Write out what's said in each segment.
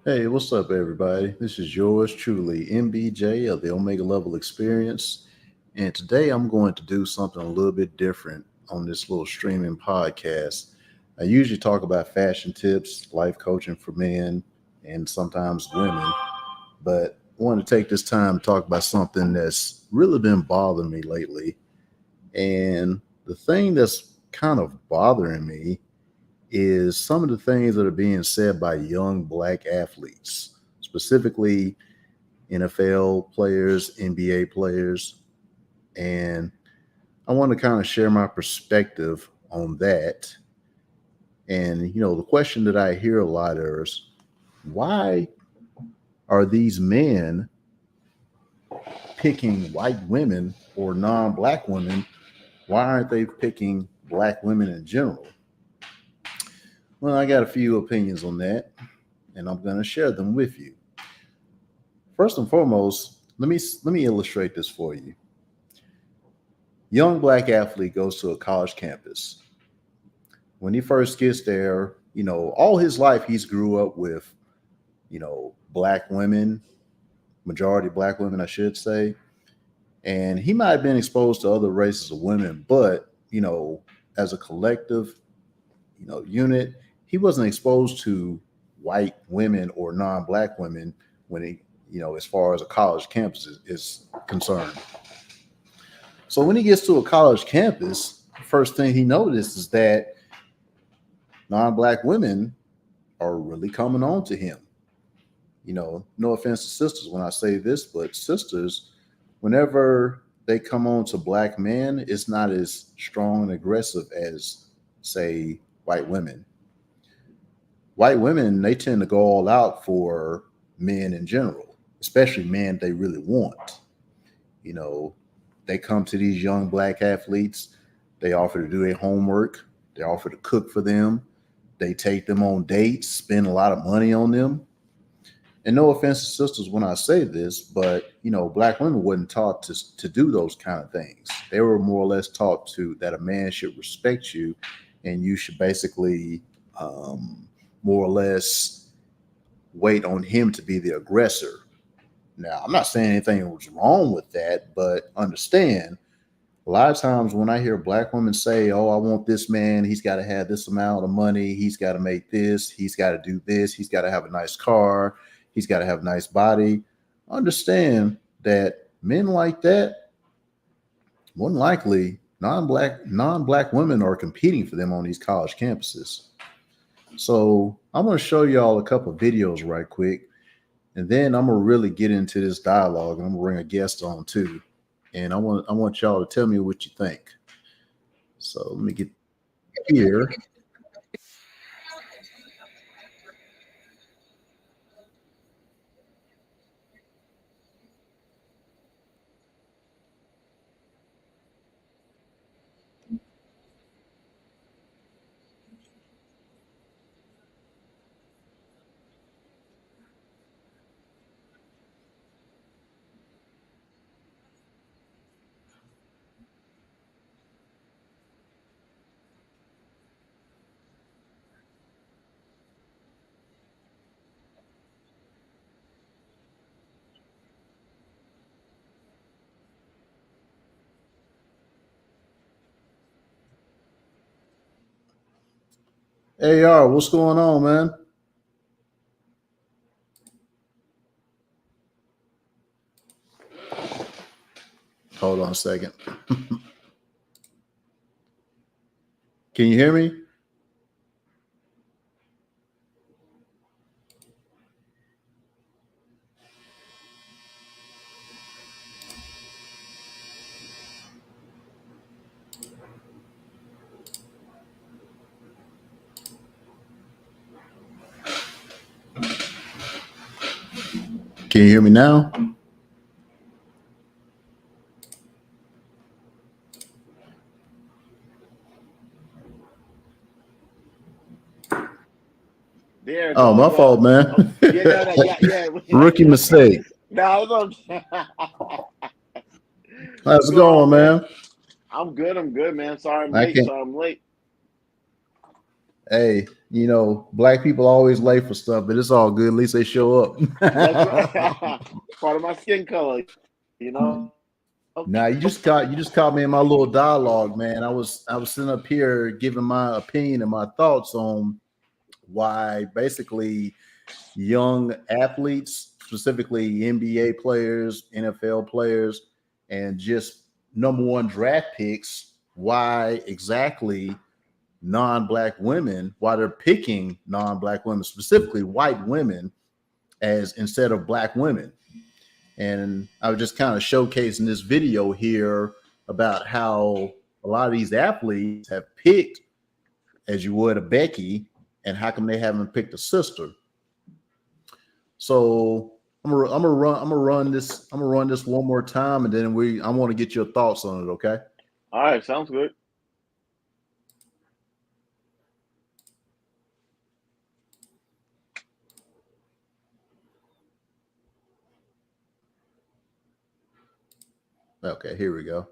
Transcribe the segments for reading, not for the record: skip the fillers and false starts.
Hey, what's up, everybody? This is yours truly, MBJ of the Omega Level Experience. And today I'm going to do something a little bit different on this little streaming podcast. I usually talk about fashion tips, life coaching for men, and sometimes women, but I want to take this time to talk about something that's really been bothering me lately. And the thing that's kind of bothering me is some of the things that are being said by young black athletes, specifically NFL players, NBA players. And I want to kind of share my perspective on that. And, the question that I hear a lot is why are these men picking white women or non black women? Why aren't they picking black women in general? Well, I got a few opinions on that, and I'm going to share them with you. First and foremost, let me illustrate this for you. Young black athlete goes to a college campus. When he first gets there, all his life he's grew up with, black women, majority black women, I should say. And he might have been exposed to other races of women, but, as a collective, unit, he wasn't exposed to white women or non-black women when he, as far as a college campus is concerned. So when he gets to a college campus, the first thing he noticed is that non-black women are really coming on to him. No offense to sisters when I say this, but sisters, whenever they come on to black men, it's not as strong and aggressive as, say, white women. White women, they tend to go all out for men in general, especially men they really want. You know, they come to these young black athletes, they offer to do their homework, they offer to cook for them, they take them on dates, spend a lot of money on them. And no offense to sisters when I say this, but black women wasn't taught to do those kind of things. They were more or less taught to that a man should respect you, and you should basically more or less wait on him to be the aggressor. Now, I'm not saying anything was wrong with that, but understand a lot of times when I hear black women say, "Oh, I want this man, he's got to have this amount of money, he's got to make this, he's got to do this, he's got to have a nice car, he's got to have a nice body," understand that men like that, more than likely, non-black women are competing for them on these college campuses. So I'm going to show y'all a couple of videos right quick, and then I'm gonna really get into this dialogue, and I'm gonna bring a guest on too. And I want y'all to tell me what you think. So let me get here. AR, what's going on, man? Hold on a second. Can you hear me? Can you hear me now? There, Oh, going my well. fault, man. Yeah, no, no, yeah, yeah. Rookie mistake. No, what's How's it going on, going, man? man? I'm good. I'm good, man. Sorry I'm I late. can't. Sorry I'm late. Hey, black people always late for stuff, but it's all good. At least they show That's up. right. Part of my skin color, you know. Now you just caught me in my little dialogue, man. I was sitting up here giving my opinion and my thoughts on why basically young athletes, specifically NBA players, NFL players, and just number one draft picks, why exactly non-black women, why they're picking non-black women, specifically white women, as instead of black women. And I was just kind of showcasing this video here about how a lot of these athletes have picked, as you would, a Becky, and how come they haven't picked a sister. So I'm gonna run this one more time, and then I want to get your thoughts on it. Okay. All right, sounds good. Okay. Here we go.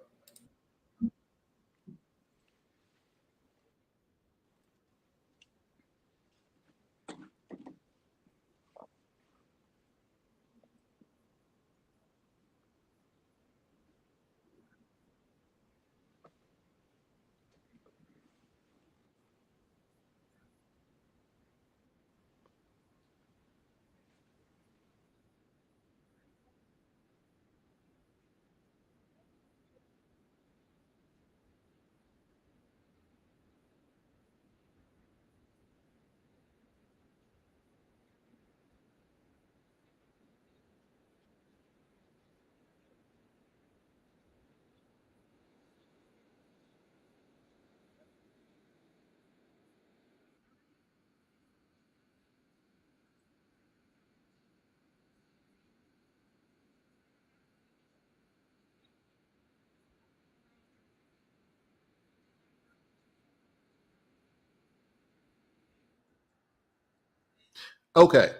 Okay.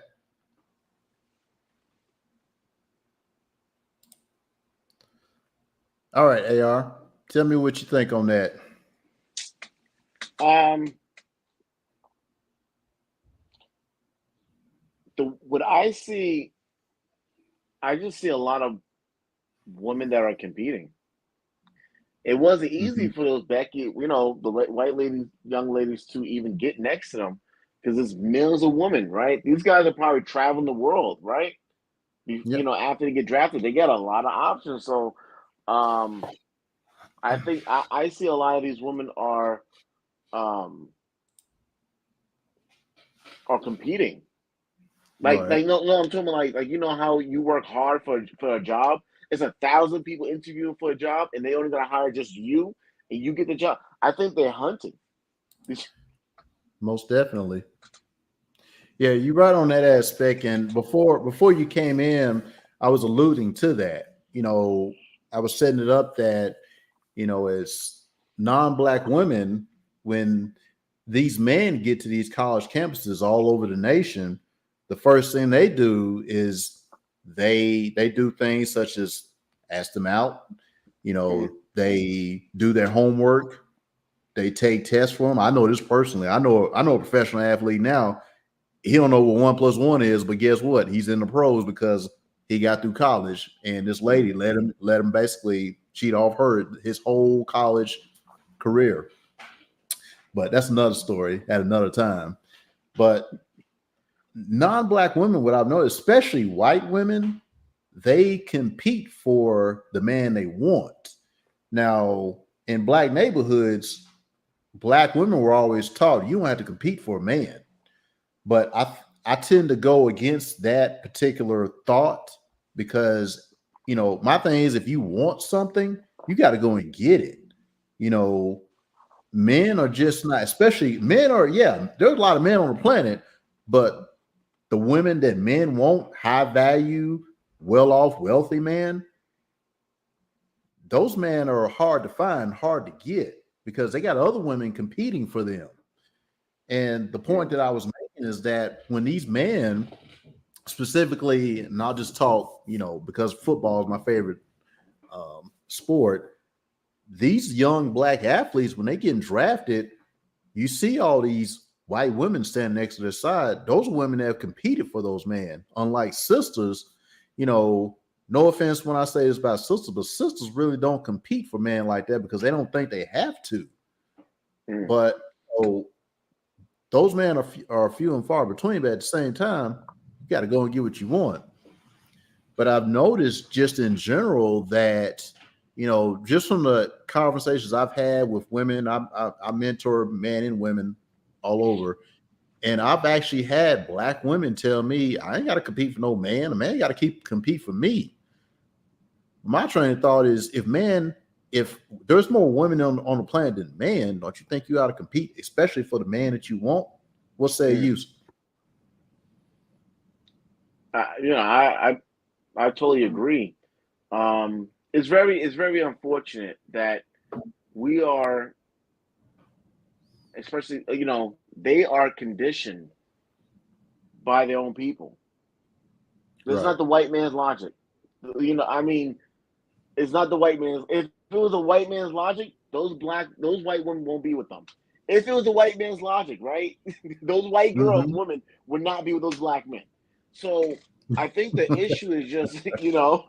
All right, AR. Tell me what you think on that. Um, what I see, I just see a lot of women that are competing. It wasn't easy Mhm. for those Becky, the white ladies, young ladies, to even get next to them because it's millions of women, right? These guys are probably traveling the world, right? Yep. After they get drafted, they get a lot of options. So, um, I think I see a lot of these women um are competing. Right. No, I'm talking like how you work hard for a job. It's 1,000 people interviewing for a job, and they only gonna hire just you, and you get the job. I think they're hunting. Most definitely. Yeah, you're right on that aspect. And before you came in, I was alluding to that. I was setting it up that, as non-black women, when these men get to these college campuses all over the nation, the first thing they do is they do things such as ask them out. Mhm. They do their homework. They take tests for them. I know this personally. I know a professional athlete now. He don't know what 1+1 is, but guess what? He's in the pros because he got through college, and this lady Mhm. let him basically cheat off his whole college career. But that's another story at another time. But non-black women, what I've noticed, especially white women, they compete for the man they want. Now, in black neighborhoods, black women were always taught you don't have to compete for a man. But I tend to go against that particular thought because my thing is if you want something, you got to go and get it. You know, men are just not, especially men are, yeah, there's a lot of men on the planet, but the women that men want, high value, well off, wealthy man, those men are hard to find, hard to get because they got other women competing for them. And the point Yeah. that I was making is that when these men, specifically, and I'll just talk, because football is my favorite sport, these young black athletes, when they get drafted, you see all these white women standing next to their side, those are women that have competed for those men. Unlike sisters, you know, no offense when I say this about sisters, but sisters really don't compete for men like that because they don't think they have to. But oh, those men are few and far between, but at the same time, you got to go and get what you want. But I've noticed just in general that, you know, just from the conversations I've had with women, I mentor men and women all over. And I've actually had black women tell me, I ain't got to compete for no man. A man got to compete for me. My train of thought is if there's more women on the planet than men, don't you think you ought to compete, especially for the man that you want? What say you? You know, I totally agree. It's very unfortunate that we are, especially, you know, they are conditioned by their own people. It's Right. not the white man's logic. You know, I mean, it's not the white man's. If it was a white man's logic, those white women won't be with them. If it was a white man's logic, right? Those white girls, Mhm. women would not be with those black men. So I think the issue is just, you know,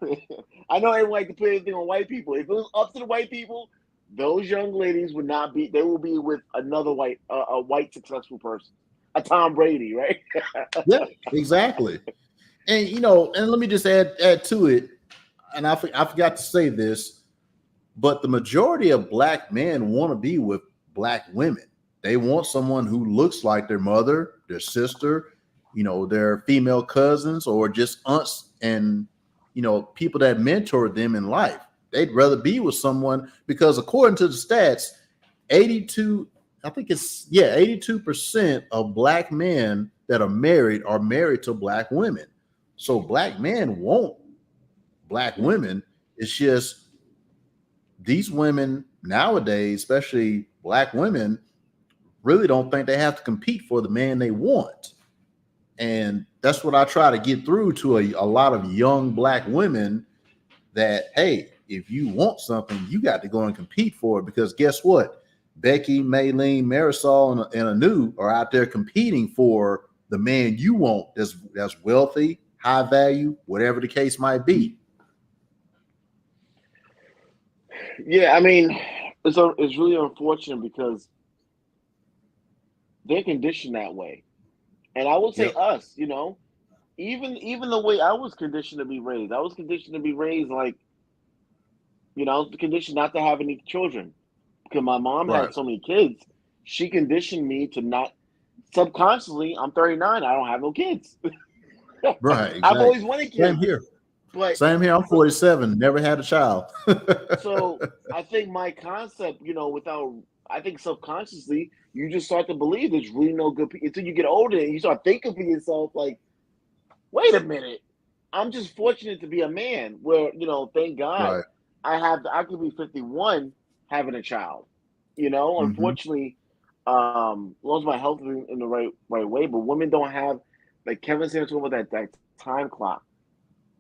I know everyone like to put everything on white people. If it was up to the white people, those young ladies would not be. They will be with another a white successful person, a Tom Brady, right? Yeah, exactly. And you know, and let me just add to it. And I forgot to say this, but the majority of black men want to be with black women. They want someone who looks like their mother, their sister, you know, their female cousins, or just aunts and, you know, people that mentored them in life. They'd rather be with someone because according to the stats, 82, I think it's, yeah, 82% of black men that are married to black women. So black men want black women. It's just these women nowadays, especially black women, really don't think they have to compete for the man they want. And that's what I try to get through to a lot of young black women that, hey, if you want something, you got to go and compete for it. Because guess what? Becky, Maylene, Marisol, and Anu are out there competing for the man you want that's wealthy, high value, whatever the case might be. Yeah, I mean, it's really unfortunate because they're conditioned that way. And I would say Yep. us, you know, even the way I was conditioned to be raised, I was conditioned to be raised like, you know, I was conditioned not to have any children because my mom Right. had so many kids. She conditioned me to not subconsciously. I'm 39. I don't have no kids. Right. I've Exactly. always wanted Same kids, here. but Same here. I'm so 47. Never had a child. so I think my concept, you know, I think subconsciously you just start to believe there's really no good people until you get older and you start thinking for yourself like, wait a minute, I'm just fortunate to be a man. Where, you know, thank God Right. I could be 51 having a child. You know, Hmm. unfortunately, as long as my health is in the right way, but women don't have, like Kevin said, about that time clock.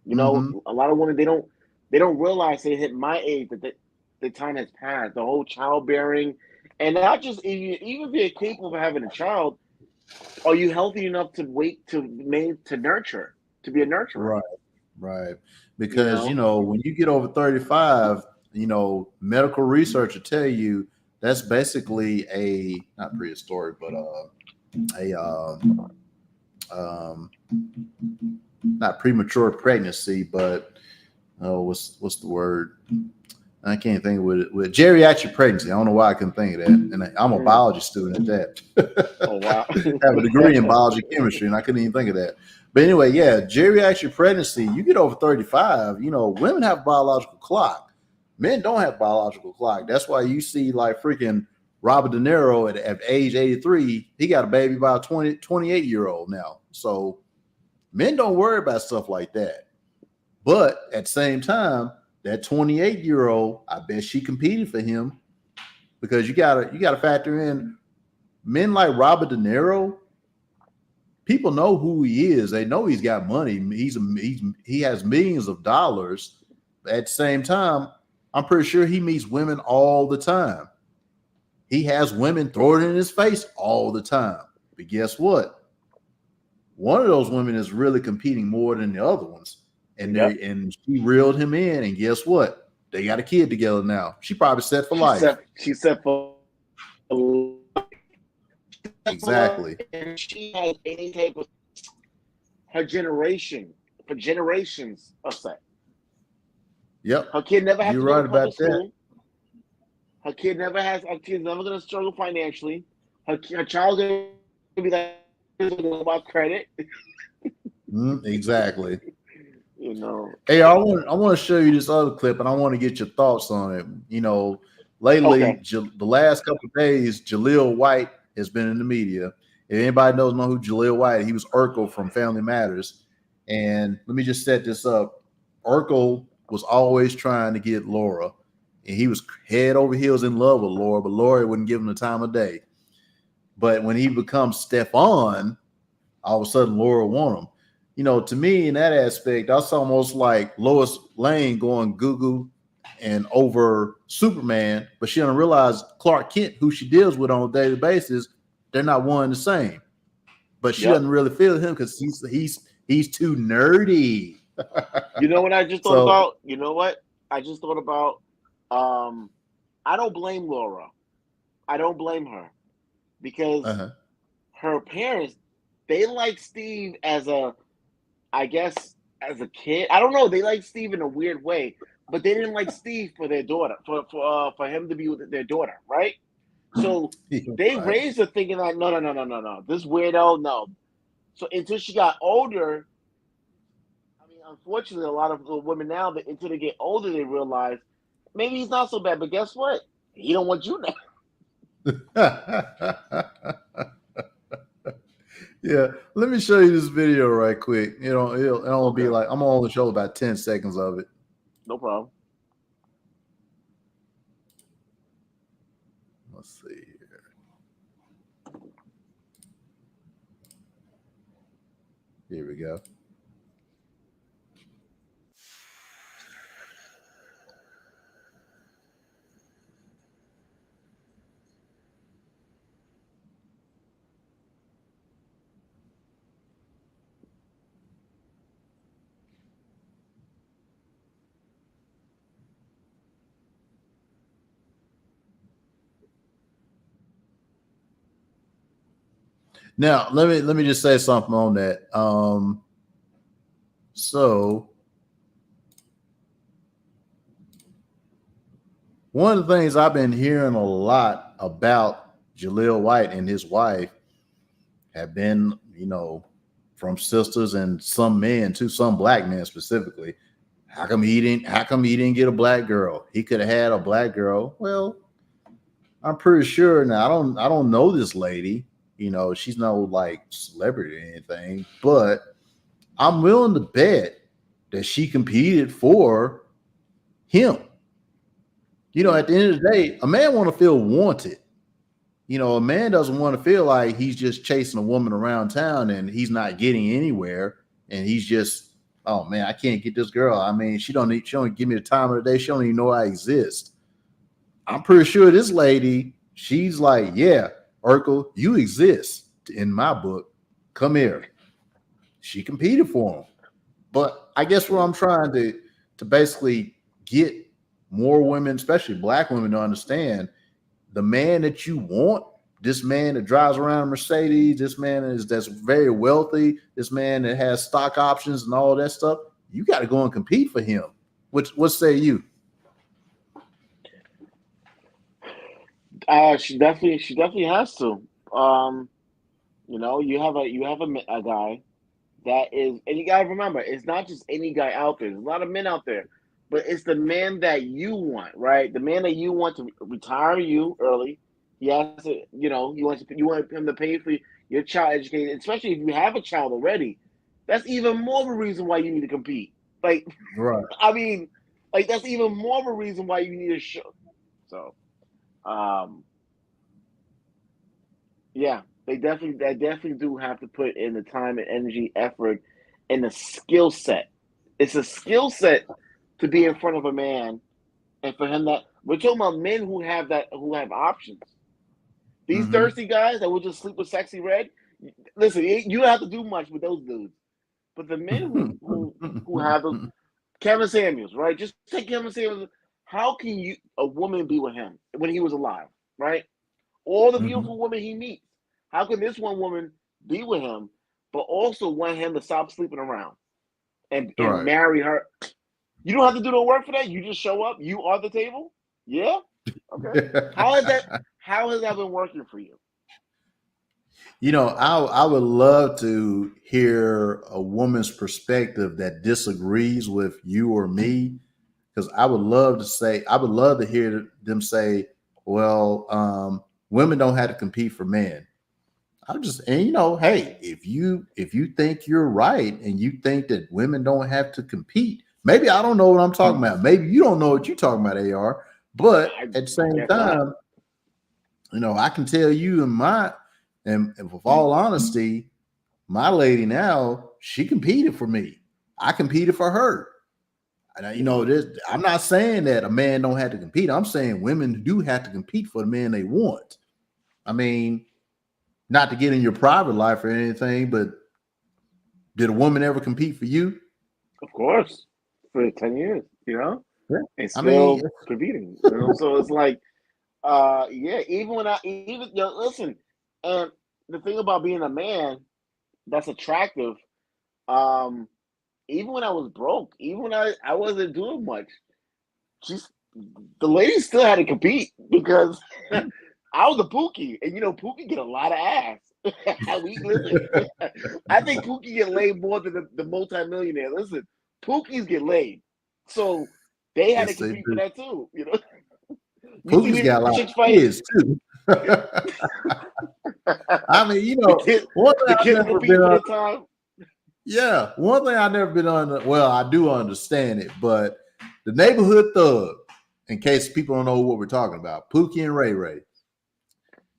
You know, Hmm. a lot of women they don't realize they hit my age that the time has passed. The whole childbearing, and not just even if you're capable of having a child, are you healthy enough to wait to nurture, to be a nurturer? Right. Right. You Because, you know, know, when you get over 35, you know, medical research will tell you that's basically not prehistoric, but a um, not premature pregnancy, but what's the word? I can't think of it. With geriatric pregnancy, I don't know why I couldn't think of that. And I'm a mm. biology student at Oh wow. that. Have a degree in biology chemistry, and I couldn't even think of that. But anyway, yeah, geriatric pregnancy. You get over 35, you know, women have a biological clock. Men don't have a biological clock. That's why you see like freaking Robert De Niro at age 83, he got a baby by a 28-year-old now. So men don't worry about stuff like that. But at the same time, that 28-year-old, I bet she competed for him because you gotta factor in men like Robert De Niro. People know who he is. They know he's got money. He has millions of dollars. At the same time, I'm pretty sure he meets women all the time. He has women throw it in his face all the time. But guess what? One of those women is really competing more than the other ones. And Yep. and she reeled him in, and guess what? They got a kid together now. She probably set for life. She said for Exactly. and she has any type of her generation for generations of sex. Yep. Her kid never has You're to go right to public about that. school. Her kid's never gonna struggle financially. Her child's gonna be like about credit. Exactly. You know. Hey, I want to show you this other clip, and I want to get your thoughts on it. You know, lately, Okay. the last couple of days, Jaleel White has been in the media. If anybody know who Jaleel White, he was Urkel from Family Matters. And let me just set this up. Urkel was always trying to get Laura, and he was head over heels in love with Laura, but Laura wouldn't give him the time of day. But when he becomes Stefan, all of a sudden Laura want him. You know, to me in that aspect, that's almost like Lois Lane going Goo and over Superman, but she don't realize Clark Kent, who she deals with on a daily basis, they're not one and the same. But she doesn't really feel him because he's too nerdy. You know what I just thought So about? You know what? I just thought about I don't blame Laura. I don't blame her because her parents, they like Steve as I guess as a kid. I don't know. They like Steve in a weird way, but they didn't like Steve for their daughter, for him to be with their daughter, right? So they raised her thinking like, no, this weirdo, no. So until she got older, I mean, unfortunately, a lot of the women now, that until they get older, they realize maybe he's not so bad. But guess what? He don't want you now. Yeah, let me show you this video right quick. You know, it'll be like I'm only show about 10 seconds of it. No problem. Let's see here. Here we go. Now, let me just say something on that. So one of the things I've been hearing a lot about Jaleel White and his wife have been, you know, from sisters and some men too, some black men specifically. How come he didn't get a black girl? He could have had a black girl. Well, I'm pretty sure now. I don't know this lady. You know, she's no like celebrity or anything, but I'm willing to bet that she competed for him. You know, at the end of the day, a man want to feel wanted. You know, a man doesn't want to feel like he's just chasing a woman around town and he's not getting anywhere, and he's just, oh man, I can't get this girl. I mean, she don't give me the time of the day. She don't even know I exist. I'm pretty sure this lady, she's like, yeah, Urkel, you exist in my book. Come here. She competed for him. But I guess what I'm trying to basically get more women, especially black women, to understand the man that you want, this man that drives around a Mercedes, this man that's very wealthy, this man that has stock options and all that stuff, you got to go and compete for him. What say you? She definitely has to. You know, you have a guy that is, and you gotta remember, it's not just any guy out there. There's a lot of men out there, but it's the man that you want, right? The man that you want to retire you early. He has to, you know, you want him to pay for your child education, especially if you have a child already. That's even more of a reason why you need to compete. Like, Right. I mean, like that's even more of a reason why you need to show. So, yeah, they definitely do have to put in the time and energy, effort, and the skill set. It's a skill set to be in front of a man, and for him that we're talking about men who have options. These thirsty guys that will just sleep with Sexy Red, Listen, you don't have to do much with those dudes. But the men who have those, Kevin Samuels, right? Just take Kevin Samuels. How can a woman be with him when he was alive, right? All the Mhm. beautiful women he meets. How can this one woman be with him, but also want him to stop sleeping around and Right. marry her? You don't have to do no work for that. You just show up. You are the table. Yeah. Okay. How has that? How has that been working for you? I would love to hear a woman's perspective that disagrees with you or me, because I would love to hear them say, well, women don't have to compete for men. Hey, if you think you're right and you think that women don't have to compete, maybe I don't know what I'm talking about. Maybe you don't know what you're talking about, AR. But I at the same guess not. time, I can tell you and with all honesty, my lady now, she competed for me. I competed for her. And I'm not saying that a man don't have to compete. I'm saying women do have to compete for the man they want. I mean, not to get in your private life or anything, but did a woman ever compete for you? Of course, for 10 years, Yeah. and I mean, still competing. So it's like, yeah. Even when I even listen, and the thing about being a man that's attractive, um, even when I was broke, even when I wasn't doing much, she's the ladies still had to compete because I was a Pookie, and Pookie get a lot of ass. Listen. I think Pookie get laid more than the multimillionaire. Listen, Pookies get laid, so they had to yes, they compete for do. that too. You see Pookie's these got a lot chicks of fighting. kids too. I mean, the kid, one thing the I've kids are never been competing for on. the time. Yeah, one thing I've never been on. Well, I do understand it, but the neighborhood thug. In case people don't know what we're talking about, Pookie and Ray Ray,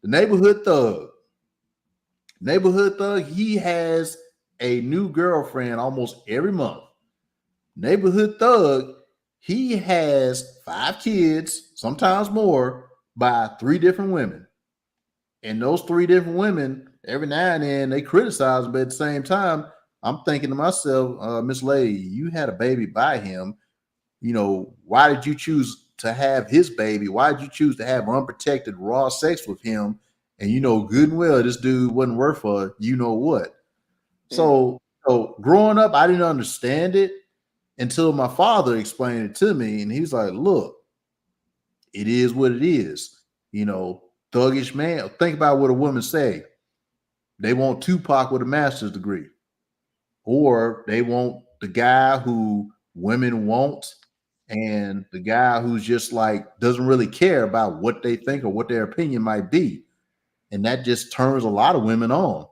the neighborhood thug. He has a new girlfriend almost every month. Neighborhood thug. He has 5 kids, sometimes more, by 3 different women. And those 3 different women, every now and then, they criticize him, but at the same time, I'm thinking to myself, Miss Lady, you had a baby by him. Why did you choose to have his baby? Why did you choose to have unprotected raw sex with him? And you know good and well this dude wasn't worth for you know what. Mm. So growing up, I didn't understand it until my father explained it to me, and he's like, "Look, it is what it is." Thuggish man. Think about what a woman say. They want Tupac with a master's degree, or they want the guy who women want, and the guy who's just like doesn't really care about what they think or what their opinion might be, and that just turns a lot of women on.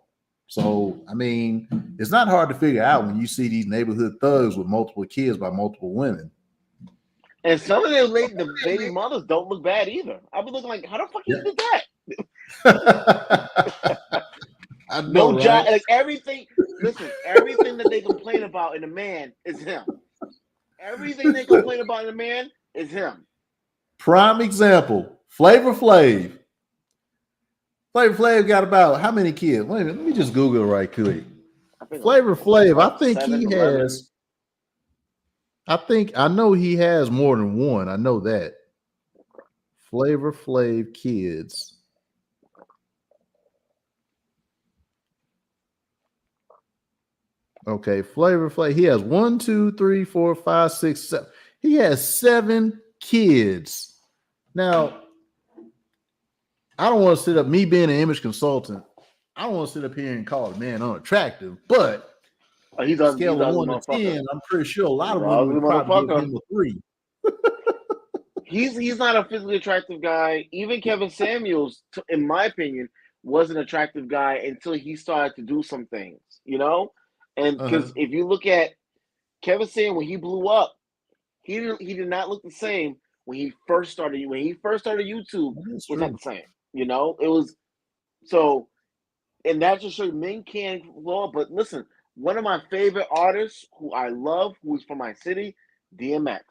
So, I mean, it's not hard to figure out when you see these neighborhood thugs with multiple kids by multiple women. And some of the baby mothers don't look bad either. I've been looking like, how the fuck Yeah. you did that? I know, No job, right? like everything. Listen, everything that they complain about in a man is him. Everything they complain about in a man is him. Prime example, Flavor Flav. Flavor Flav got about how many kids? Wait a minute, let me just Google it right quick. I think like Flavor Flav, I think he 7, 11. has. I know he has more than one. I know that. Flavor Flav kids. Okay, Flavor Flav. He has 1, 2, 3, 4, 5, 6, 7. He has 7 kids. Now, I don't want to sit up, me being an image consultant, I don't want to sit up here and call a man unattractive, but Oh, he's scale an of ugly 1 to motherfucker. 10, I'm pretty sure a lot He's of an women ugly would probably give motherfucker. him a 3. He's not a physically attractive guy. Even Kevin Samuels, in my opinion, was an attractive guy until he started to do some things, And Uh-huh. because if you look at Kevin Samuels when he blew up, he did not look the same when he first started. When he first started YouTube, That's was not true. the same. It was so, and that just shows men can blow up. But listen, one of my favorite artists who I love, who's from my city, DMX.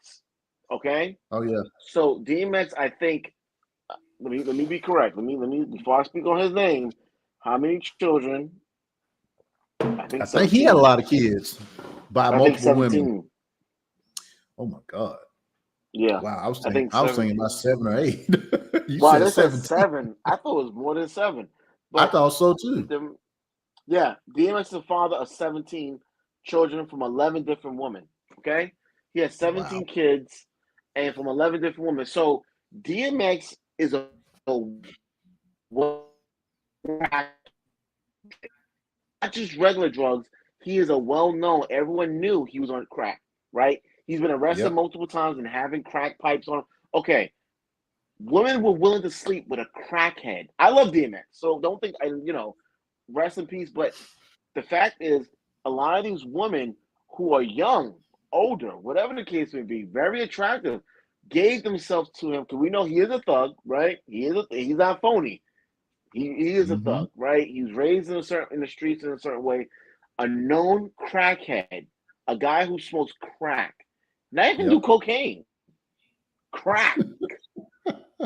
Okay, Oh yeah. so DMX, I think. Let me be correct. Let me before I speak on his name. How many children? I think I think he had a lot of kids by I think multiple 17. women. Oh my God. Yeah. Wow. I was I thinking, think I was 17. thinking about 7 or 8. You Well, said they said 17. 7. I thought it was more than 7. I But thought so too. yeah, DMX is the father of 17 children from 11 different women. Okay? He has 17 Wow. kids and from 11 different women. So DMX is a not just regular drugs. He is a well-known. Everyone knew he was on crack, right? He's been arrested Yep. multiple times and having crack pipes on. Okay, women were willing to sleep with a crackhead. I love DMX, so don't think rest in peace. But the fact is, a lot of these women who are young, older, whatever the case may be, very attractive, gave themselves to him because we know he is a thug, right? He's not phony. He is a Mm-hmm. thug, right? He was raised in the streets in a certain way. A known crackhead, a guy who smokes crack, not even do Yep. cocaine, crack.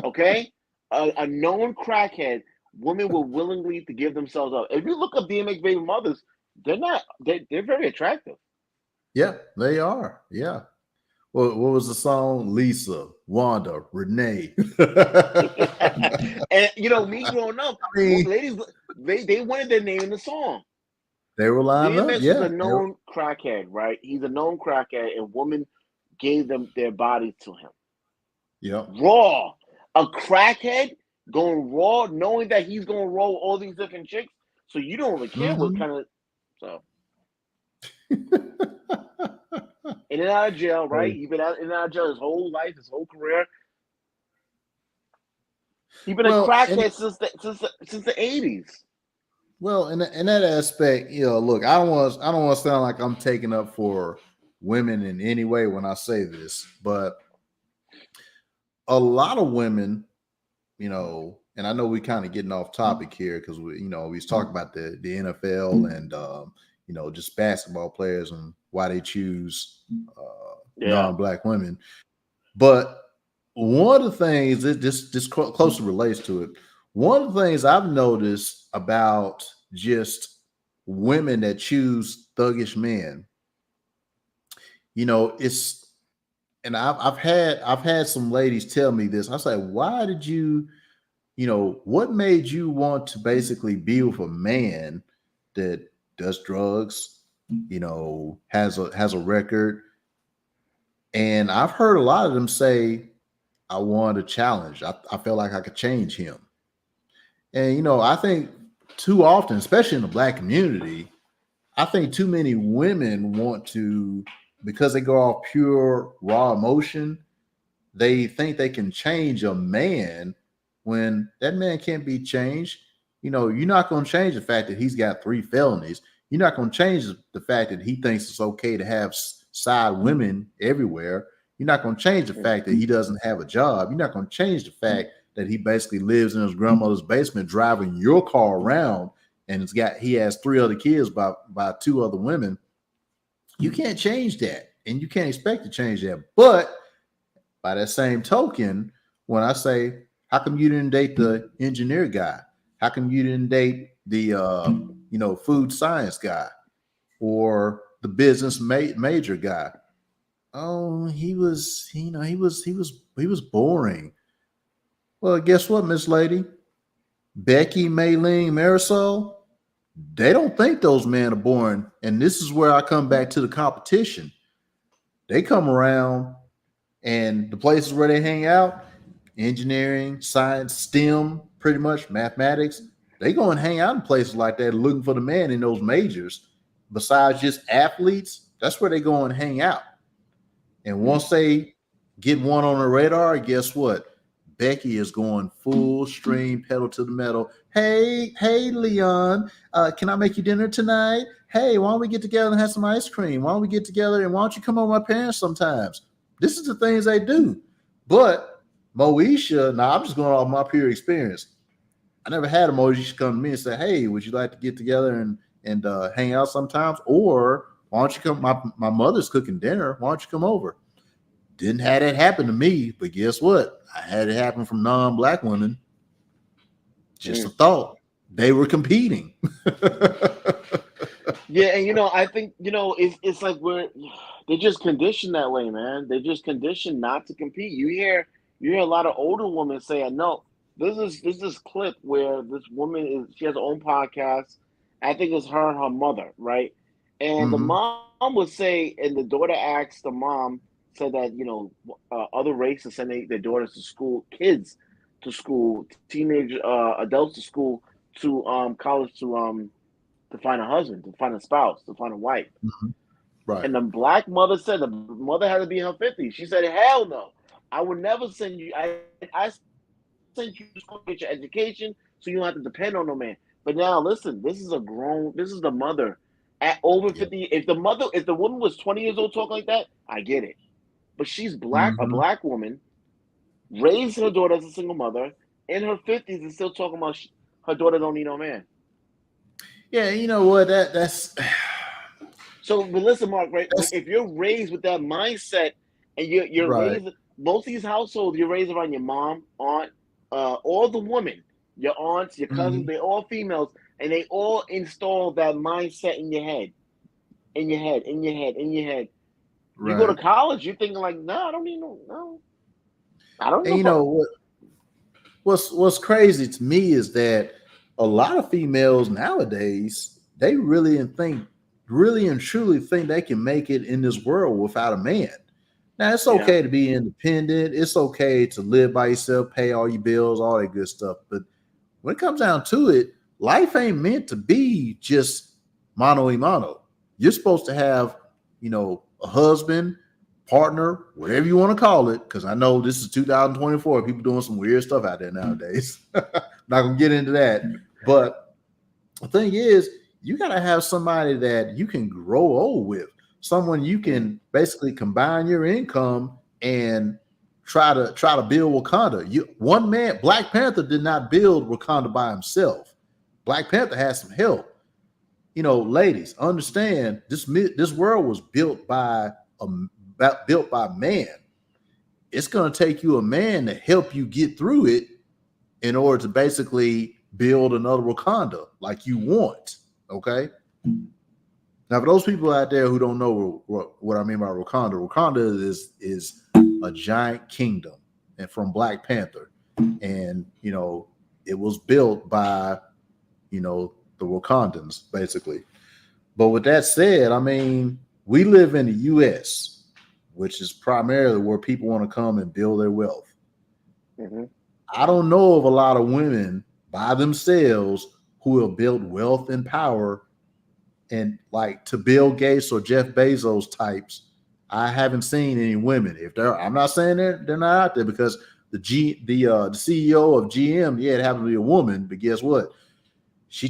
Okay, a known crackhead. Women were willingly to give themselves up. If you look up DMX baby mothers, they're not. They're very attractive. Yeah, they are. Yeah. What was the song? Lisa, Wanda, Renee. And me growing up, I mean, ladies they wanted their name in the song. they were lined up. DMX was Yeah. a known crackhead, right? He's a known crackhead, and women gave them their bodies to him. Yep. Raw, a crackhead going raw, knowing that he's going to roll all these different chicks. So you don't really care what kind of. So in and out of jail, right? He's been in and out of jail his whole life, his whole career. He's been a crackhead since the 80s. Well, in that aspect, look, I don't want to sound like I'm taking up for women in any way when I say this, but a lot of women, and I know we kind of getting off topic here because we was talking about the NFL and just basketball players and why they choose non-black women. But one of the things that this closely relates to it. One of the things I've noticed about just women that choose thuggish men, it's, and I've had some ladies tell me this. I say, why did you, what made you want to basically be with a man that does drugs, has a record? And I've heard a lot of them say, I wanted a challenge. I felt like I could change him. And, I think too often, especially in the black community, I think too many women want to, because they go off pure raw emotion, they think they can change a man when that man can't be changed. You're not going to change the fact that he's got 3 felonies. You're not going to change the fact that he thinks it's okay to have side women everywhere. You're not going to change the fact that he doesn't have a job. You're not going to change the fact that he basically lives in his grandmother's basement driving your car around and he has 3 other kids by 2 other women. You can't change that, and you can't expect to change that. But by that same token, when I say, how come you didn't date the engineer guy? How come you didn't date the food science guy or the business major guy? Oh, he was boring. Well, guess what, Miss Lady? Becky, Maylene, Marisol, they don't think those men are boring. And this is where I come back to the competition. They come around and the places where they hang out, engineering, science, STEM, pretty much mathematics, they go and hang out in places like that looking for the man in those majors. Besides just athletes, that's where they go and hang out. And once they get one on the radar, guess what? Becky is going full stream, pedal to the metal. Hey, Leon, can I make you dinner tonight? Hey, why don't we get together and have some ice cream? Why don't we get together and why don't you come over my parents sometimes? This is the things they do. But Moesha, now I'm just going off my pure experience. I never had a Moesha come to me and say, hey, would you like to get together and hang out sometimes? Or why don't you come? My mother's cooking dinner. Why don't you come over? Didn't have that happen to me, but guess what? I had it happen from non-black women. Just a thought. They were competing. Yeah, and I think it's like they're just conditioned that way, man. They're just conditioned not to compete. You hear a lot of older women say, "I know." There's this clip where this woman she has her own podcast. I think it's her and her mother, right? And the Hmm. mom would say, and the daughter asked the mom, said that other races send their daughters to school, kids to school, teenage adults to school, to college to find a husband, to find a spouse, to find a wife. Hmm. Right. And the black mother said the mother had to be in her 50s. She said, "Hell no, I would never send you. I sent you to school to get your education, so you don't have to depend on no man." But now, listen, this is the mother at over Yeah. 50. If the woman was 20 years old talking like that, I get it. But she's a Hmm. black woman, raised her daughter as a single mother in her 50s, and still talking about her daughter don't need no man. Yeah. You know what? That's So, but listen, Mark, right? that's If you're raised with that mindset, and you're right. raised, most of these households, you're raised around your mom, aunt, all the women, your aunts, your cousins, Hmm. they're all females, and they all install that mindset in your head, in your head, in your head, in your head. You go to Right. college, you're thinking like, no, I don't need no, I don't need And no you fuck. know what's crazy to me is that a lot of females nowadays they really and truly think they can make it in this world without a man. Now it's Yeah, okay to be independent. It's okay to live by yourself, pay all your bills, all that good stuff. But when it comes down to it, life ain't meant to be just mano a mano. You're supposed to have, a husband, partner, whatever you want to call it. Because I know this is 2024. People doing some weird stuff out there nowadays. Not gonna get into that. But the thing is, you gotta have somebody that you can grow old with. Someone you mm, can basically combine your income and try to build Wakanda. One man, Black Panther did not build Wakanda by himself. Black Panther has some help. Ladies, understand this world was a built by man. It's going to take you a man to help you get through it in order to basically build another Wakanda like you want. Okay. Now, for those people out there who don't know what I mean by Wakanda, Wakanda is a giant kingdom, and from Black Panther, and it was built by the Wakandans basically. But with that said, I mean we live in the U.S., which is primarily where people want to come and build their wealth. mm-hmm. I don't know of a lot of women by themselves who have built wealth and power, and like to Bill Gates or Jeff Bezos types. I haven't seen any women. I'm not saying they're not out there because the CEO of GM, yeah, it happened to be a woman, but guess what? She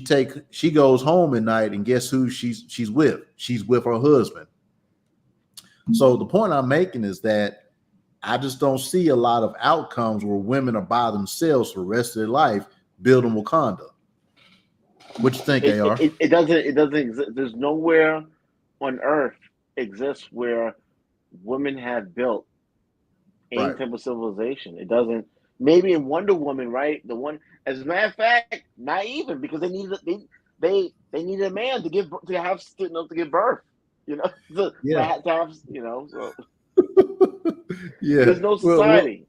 goes home at night and guess who she's with? She's with her husband. So the point I'm making is that I just don't see a lot of outcomes where women are by themselves for the rest of their life building Wakanda. What you think, AR? It doesn't exist. There's nowhere on earth exists where women have built any Right. type of civilization. It doesn't. Maybe in Wonder Woman, right? The one, as a matter of fact, not even because they needed a man to to give birth. Yeah. To have So Yeah. there's no Well, we'll, society.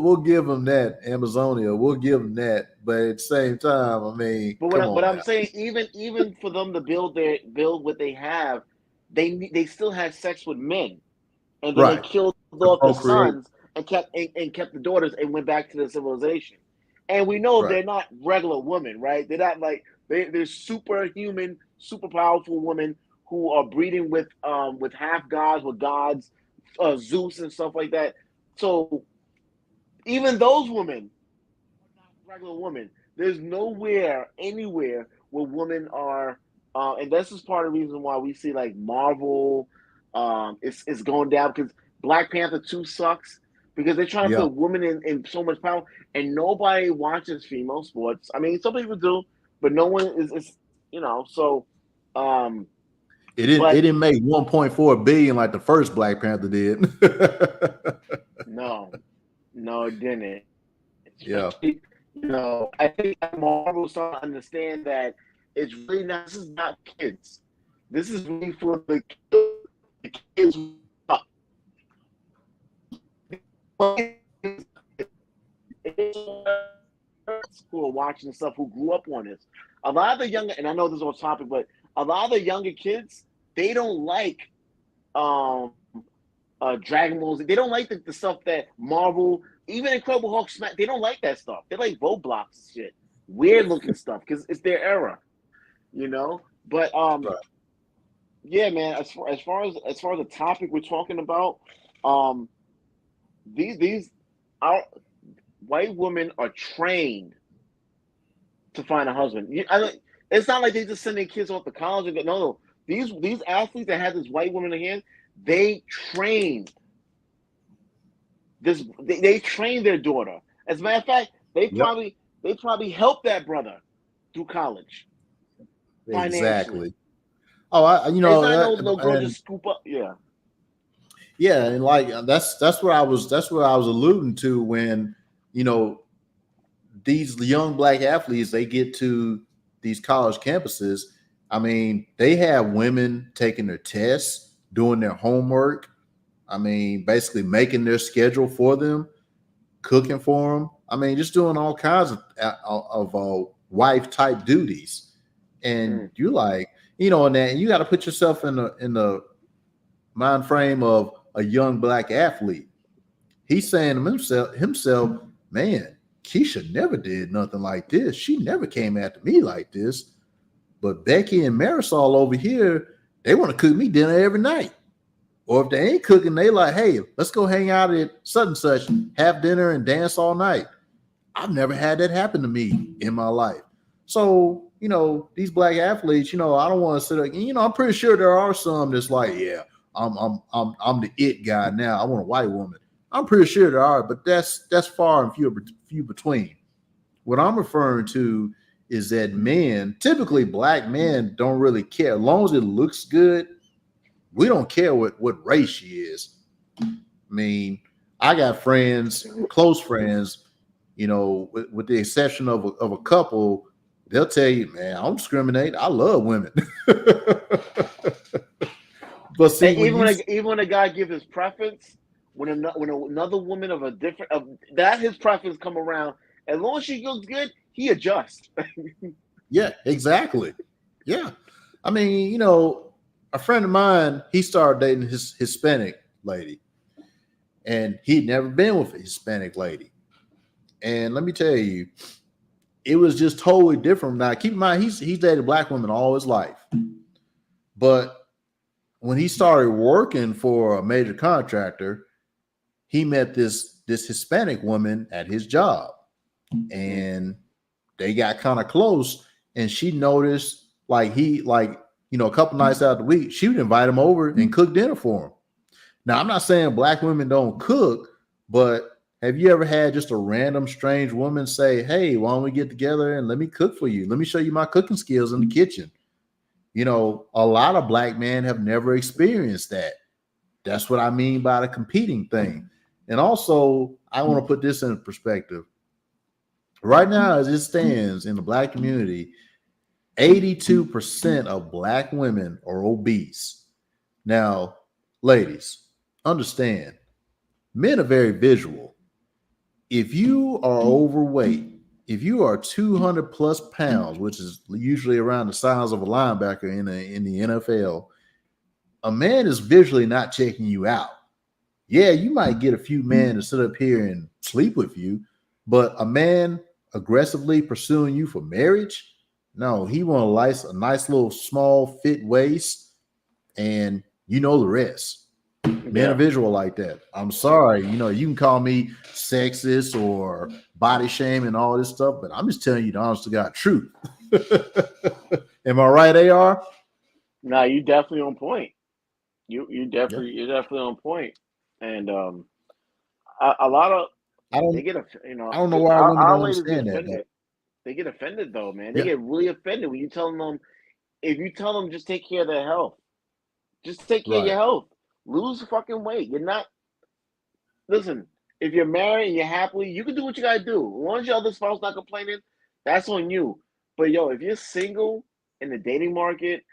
we'll give them that, Amazonia. We'll give them that. But at the same time, I mean, But come what on I'm now. saying, even for them to build what they have, they still had sex with men, and then they Right. killed To off the procreate. sons and kept the daughters and went back to the civilization. And we know Right. they're not regular women, right? They're not like they're superhuman, super powerful women who are breeding with half gods, with gods, Zeus and stuff like that. So even those women are not regular women. There's nowhere, anywhere where women are, and this is part of the reason why we see like Marvel, it's going down because Black Panther 2 sucks because they're trying to Yeah. put women in so much power, and nobody watches female sports. I mean, some people do, but no one is so. Um, It but didn't make 1.4 billion like the first Black Panther did. no, no, it didn't. Yeah. Especially, I think Marvel starting to understand that it's really not. This is not kids. This is really for the kids who are watching stuff who grew up on this. A lot of the younger, and I know this is off topic, but a lot of the younger kids, they don't like um Dragon Balls. They don't like the stuff that Marvel, even Incredible Hulk, Smack. They don't like that stuff. They like Roblox shit, weird looking stuff because it's their era, you know. But Right. yeah, man. As far as the topic we're talking about, um, these our white women are trained to find a husband. It's not like they just send their kids off to college and go. No. These athletes that have this white woman in hand, they trained this. They trained their daughter. As a matter of fact, Yep. they probably helped that brother through college financially. Exactly. Oh, It's not no girl and just scoop up. Yeah. yeah, and like that's what I was alluding to when you know these young black athletes they get to these college campuses. I mean, they have women taking their tests, doing their homework. I mean, basically making their schedule for them, cooking for them. I mean, just doing all kinds of wife type duties. And Mm. you like, and that you got to put yourself in the mind frame of a young black athlete. He's saying to himself, man, Keisha never did nothing like this. She never came after me like this. But Becky and Marisol over here, they want to cook me dinner every night. Or if they ain't cooking, they like, hey, let's go hang out at such and such, have dinner and dance all night. I've never had that happen to me in my life. So, these black athletes, I don't want to sit there. I'm pretty sure there are some that's like, yeah, I'm the it guy now. I want a white woman. I'm pretty sure there are, but that's far and few between. What I'm referring to is that men, typically black men, don't really care. As long as it looks good, we don't care what race she is. I mean, I got friends, close friends, with the exception of a couple, they'll tell you, man, I don't discriminate. I love women. But see, And even when a guy give his preference, when another woman of a different of that his preference come around, as long as she looks good, he adjusts. yeah, exactly. Yeah. I mean, a friend of mine, he started dating his Hispanic lady, and he'd never been with a Hispanic lady. And let me tell you, it was just totally different. Now, keep in mind, he's dated black women all his life, but when he started working for a major contractor, he met this Hispanic woman at his job, and they got kind of close. And she noticed, a couple nights out of the week, she would invite him over and cook dinner for him. Now, I'm not saying black women don't cook, but have you ever had just a random strange woman say, hey, why don't we get together and let me cook for you? Let me show you my cooking skills in the kitchen. A lot of black men have never experienced that. That's what I mean by the competing thing. And also, I want to put this in perspective. Right now, as it stands in the black community, 82% of black women are obese. Now, ladies, understand, men are very visual. If you are overweight, if you are 200 plus pounds, which is usually around the size of a linebacker in the NFL, a man is visually not checking you out. Yeah, you might get a few men to sit up here and sleep with you, but a man aggressively pursuing you for marriage, no, he want a nice little small fit waist, and the rest. Men are visual like that. I'm sorry, you can call me sexist or body shame and all this stuff, but I'm just telling you the honest to God truth. Am I right, AR? Nah, you definitely on point. You're Yeah. definitely on point. And a lot of I they don't get I don't know why women our don't ladies get understand that though. offended. They get offended though, man. They Yeah. get really offended when you tell them if you tell them just take care of their health. Just take care of your Right. health. Lose fucking weight. You're not listen, if you're married and you're happily, you can do what you gotta do. As long as your other spouse not complaining, that's on you. But yo, if you're single in the dating market,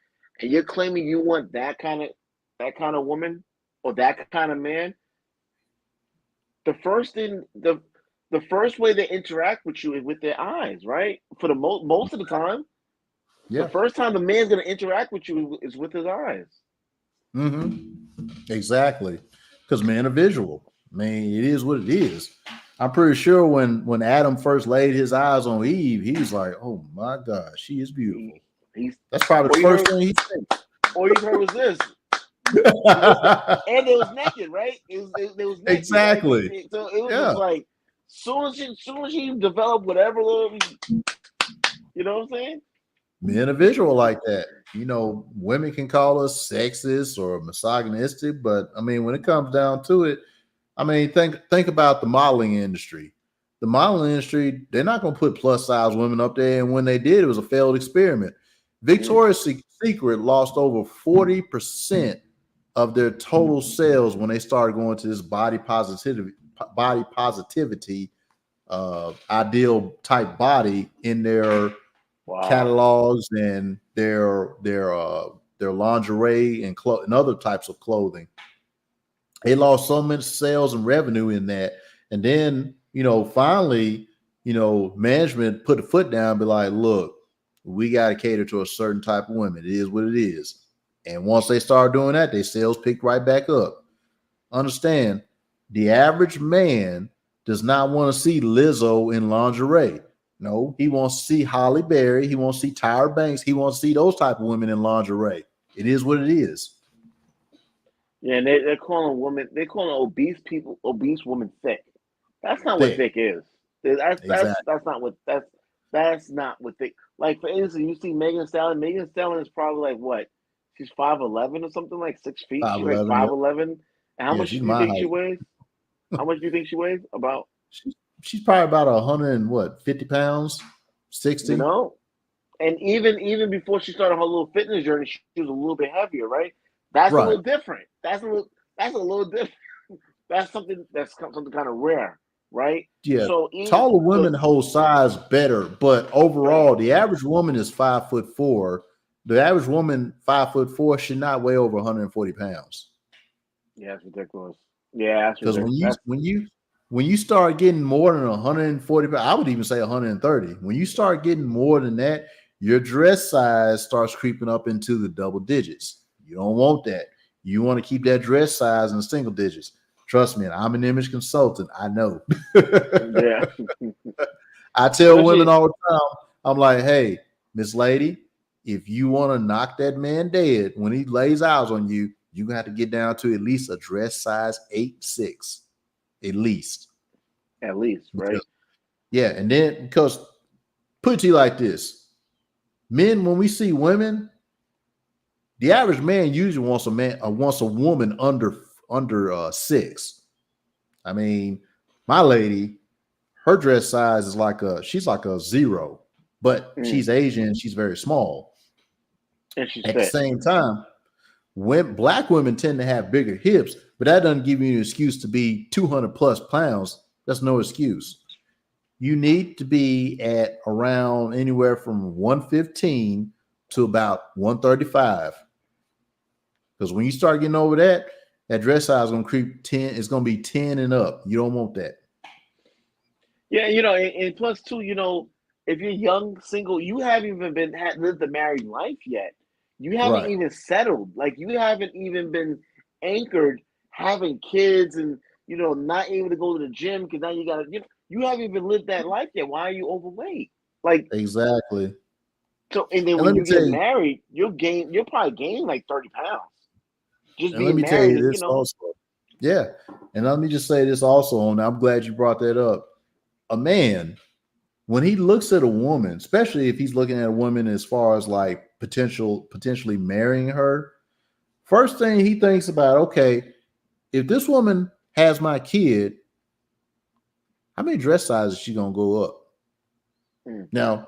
and you're claiming you want that kind of woman or that kind of man, the first thing the first way they interact with you is with their eyes, right? For the most of the time, the Yeah. first time the man's going to interact with you is with his eyes. Exactly. Because men are visual. I mean, it is what it is. I'm pretty sure when Adam first laid his eyes on Eve, he was like, "Oh my God, she is beautiful." He's That's probably all the you first heard. thing he All you heard was this. said. And it was naked, right? It was naked, right? Exactly. So it was just Yeah. like, soon as she developed whatever little, you know what I'm saying? Men are visual like that. You know, women can call us sexist or misogynistic, but I mean, when it comes down to it, I mean, think about the modeling industry. The modeling industry, they're not going to put plus size women up there, and when they did, it was a failed experiment. Victoria's Secret lost over 40% of their total sales when they started going to this body positivity ideal type body in their Wow. catalogs and their lingerie and other types of clothing. They lost so much sales and revenue in that, and then finally, management put a foot down, and be like, look, we got to cater to a certain type of women. It is what it is. And once they start doing that, their sales picked right back up. Understand, the average man does not want to see Lizzo in lingerie. No, he wants to see Holly Berry. He wants to see Tyra Banks. He wants to see those type of women in lingerie. It is what it is. Yeah, and they're calling women, they're calling obese women thick. That's not what Thick. thick is. That's that's Exactly. that's not what that's not what thick. Like for instance, you see Megan Thee Stallion. Megan Thee Stallion is probably like what? She's 5'11" or something, like 6 feet. She's like 5'11". Yep. 5'11". And how Yeah, much she's do you my think she height. weighs? How much do you think she weighs? About, She's probably about 100 and what, 50 pounds, you 60. know? And even before she started her little fitness journey, she was a little bit heavier, right? That's a Right. little different. That's a little different. That's something kind of rare, right? Yeah. So Taller women hold size better, but overall, the average woman is 5'4". The average woman 5'4" should not weigh over 140 pounds. yeah, that's ridiculous. Yeah, that's Because ridiculous. That's when you start getting more than 140, I would even say 130. When you start getting more than that, your dress size starts creeping up into the double digits. You don't want that. You want to keep that dress size in the single digits. Trust me, I'm an image consultant. I know. yeah. I tell women Especially, all the time, I'm like, hey, Miss Lady, if you want to knock that man dead when he lays eyes on you, you're gonna have to get down to at least a dress size 8'6". At least. at least, right? Because, yeah, and then because put it to you like this: men, when we see women, the average man usually wants a woman under 6. I mean, my lady, her dress size is she's like a 0, but Mm. she's Asian, she's very small. And she's At the fit. same time, when black women tend to have bigger hips, but that doesn't give you an excuse to be 200 plus pounds. That's no excuse. You need to be at around anywhere from 115 to about 135. Because when you start getting over that, that dress size is going to creep 10. It's going to be 10 and up. You don't want that. Yeah, and plus too, if you're young, single, you haven't even lived the married life yet. You haven't Right. even settled. Like you haven't even been anchored, having kids, and not able to go to the gym because now you gotta. You haven't even lived that life yet. Why are you overweight? Like Exactly. so, and then And when let me you tell get you, married, you'll probably gain like 30 pounds just and let being me tell married, you and this also. Yeah. And let me just say this also, and I'm glad you brought that up. A man, when he looks at a woman, especially if he's looking at a woman as far as like potentially marrying her, first thing he thinks about, okay, if this woman has my kid, how many dress sizes is she gonna go up? Mm. Now,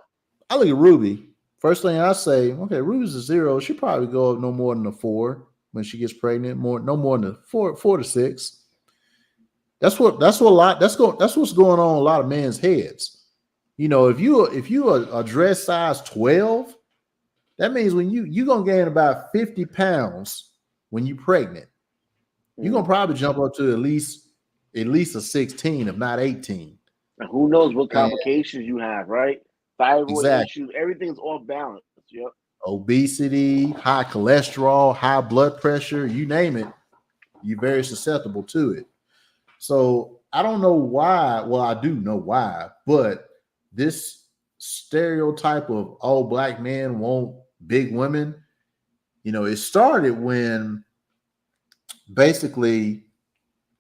I look at Ruby. First thing I say, okay, Ruby's a 0. She probably go up no more than a 4 when she gets pregnant. No more than a 4 to 6. That's what's going on in a lot of men's heads. If you a dress size 12, That means when you're gonna gain about 50 pounds when you're pregnant, you're gonna probably jump up to at least a 16, if not 18. And who knows what And complications you have, right? Thyroid exactly. issues, everything's off balance. Yep. Obesity, high cholesterol, high blood pressure, you name it, you're very susceptible to it. So I don't know why. Well, I do know why, but this stereotype of black men want big women, it started when basically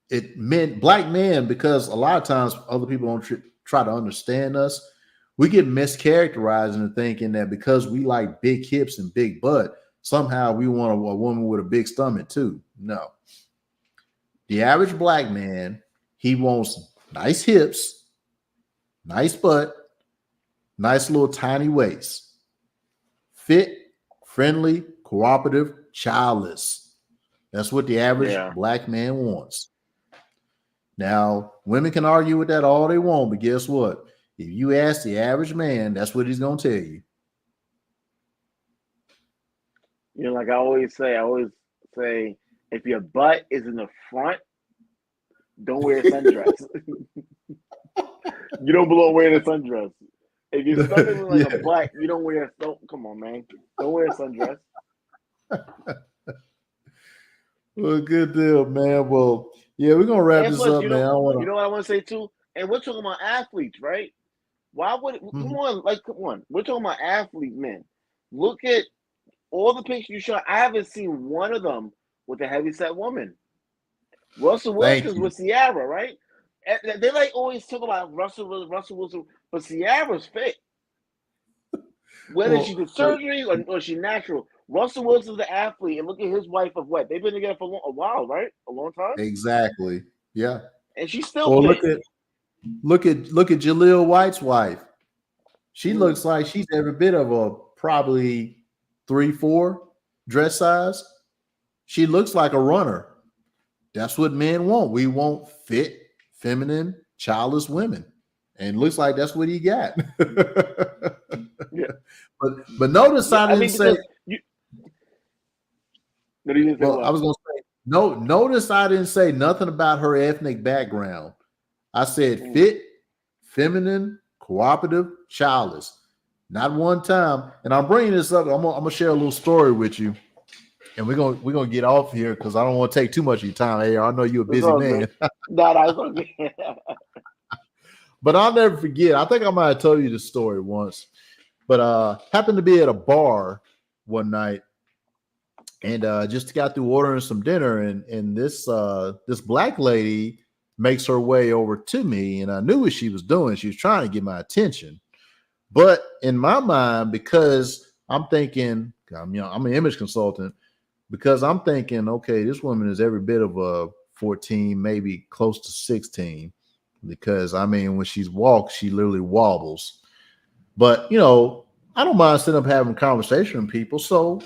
it meant black men, because a lot of times other people don't try to understand us. We get mischaracterized into thinking that because we like big hips and big butt, somehow we want a woman with a big stomach too. No. The average black man, he wants nice hips, nice butt, nice little tiny waist, fit, friendly, cooperative, childless. That's what the average black man wants. Now, women can argue with that all they want, but guess what? If you ask the average man, that's what he's going to tell you. Like I always say, if your butt is in the front, don't wear a sundress. You don't belong wearing a sundress. If your stomach looks like a butt, you don't wear a sundress. Come on, man. Don't wear a sundress. Well, good deal, man. Well, yeah, we're going to wrap this up, man. You know what I want to say, too? And we're talking about athletes, right? Why would come on. We're talking about athlete men. Look at all the pictures you shot. I haven't seen one of them with a heavyset woman. Russell Wilson's with Ciara, right? They like always talk about Russell Wilson, but Ciara's fit. Whether she did surgery or she natural. Russell Wilson's an athlete, and look at his wife of what? They've been together for a while, right? A long time. Exactly. Yeah. And she's still fit. Look at Jaleel White's wife. She looks like she's every bit of a probably 3-4 dress size. She looks like a runner. That's what men want. We want fit, feminine, childless women. And looks like that's what he got. Yeah. But notice I didn't say. I was going to say, notice I didn't say nothing about her ethnic background. I said fit, feminine, cooperative, childless. Not one time. And I'm bringing this up. I'm gonna share a little story with you. And we're gonna get off here because I don't want to take too much of your time. Hey, I know you're a busy man. That's okay. But I'll never forget. I think I might have told you this story once. But happened to be at a bar one night, and just got through ordering some dinner, and this black lady makes her way over to me, and I knew what she was doing. She was trying to get my attention. But in my mind, because I'm thinking, I'm an image consultant, because I'm thinking, okay, this woman is every bit of a 14, maybe close to 16, because when she walks, she literally wobbles. But, I don't mind sitting up having a conversation with people. So,